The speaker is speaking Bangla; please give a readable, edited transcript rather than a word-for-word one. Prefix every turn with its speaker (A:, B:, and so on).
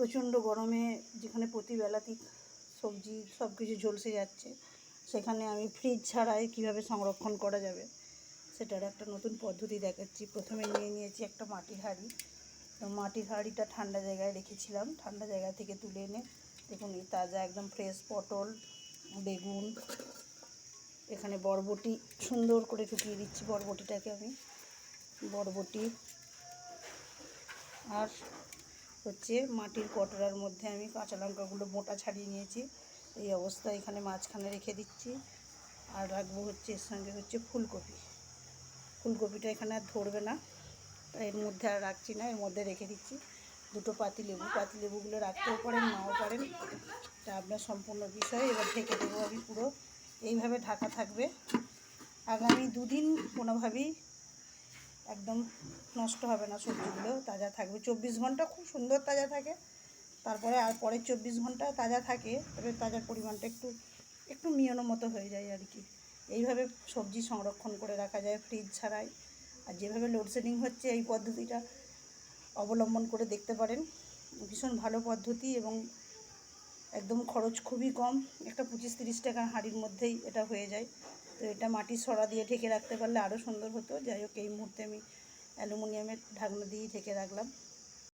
A: প্রচণ্ড গরমে যেখানে প্রতিবেলাতেই সবজি সব কিছু ঝলসে যাচ্ছে, সেখানে আমি ফ্রিজ ছাড়াই কীভাবে সংরক্ষণ করা যাবে সেটার একটা নতুন পদ্ধতি দেখাচ্ছি। প্রথমে নিয়ে নিয়েছি একটা মাটির হাঁড়ি। তো মাটির হাঁড়িটা ঠান্ডা জায়গায় রেখেছিলাম, ঠান্ডা জায়গা থেকে তুলে এনে দেখুন এই তাজা একদম ফ্রেশ পটল, বেগুন, এখানে বরবটি সুন্দর করে ঢুকিয়ে দিচ্ছি। বরবটিটাকে আমি বরবটি আর হচ্ছে মাটির কটোরার মধ্যে আমি কাঁচা লঙ্কাগুলো মোটা ছাড়িয়ে নিয়েছি। এই অবস্থায় এখানে মাঝখানে রেখে দিচ্ছি। আর রাখবো হচ্ছে এর সঙ্গে হচ্ছে ফুলকপি। ফুলকপিটা এখানে আর ধরবে না, তাই এর মধ্যে আর রাখছি না, এর মধ্যে রেখে দিচ্ছি। দুটো পাতিলেবু, পাতিলেবুগুলো রাখতেও পারেন নাও পারেন, এটা আপনার সম্পূর্ণ বিষয়। এবার ঢেকে দেবো আমি পুরো, এইভাবে ঢাকা থাকবে আগামী 2 দিন। কোনোভাবেই একদম নষ্ট হবে না, সবজিগুলো তাজা থাকবে। 24 ঘন্টা খুব সুন্দর তাজা থাকে, তারপরে আর পরের 24 ঘন্টা তাজা থাকে, তবে তাজার পরিমাণটা একটু একটু মিয়ানো মতো হয়ে যায় আর কি। এইভাবে সবজি সংরক্ষণ করে রাখা যায় ফ্রিজ ছাড়াই। আর যেভাবে লোডশেডিং হচ্ছে এই পদ্ধতিটা অবলম্বন করে দেখতে পারেন, ভীষণ ভালো পদ্ধতি এবং একদম খরচ খুবই কম। একটা 25-30 টাকার হাঁড়ির মধ্যেই এটা হয়ে যায়। তো এটা মাটির সরা দিয়ে ঢেকে রাখতে পারলে আরও সুন্দর হতো। যাই হোক, এই মুহূর্তে আমি অ্যালুমিনিয়ামের ঢাকনা দিয়েই ঢেকে রাখলাম।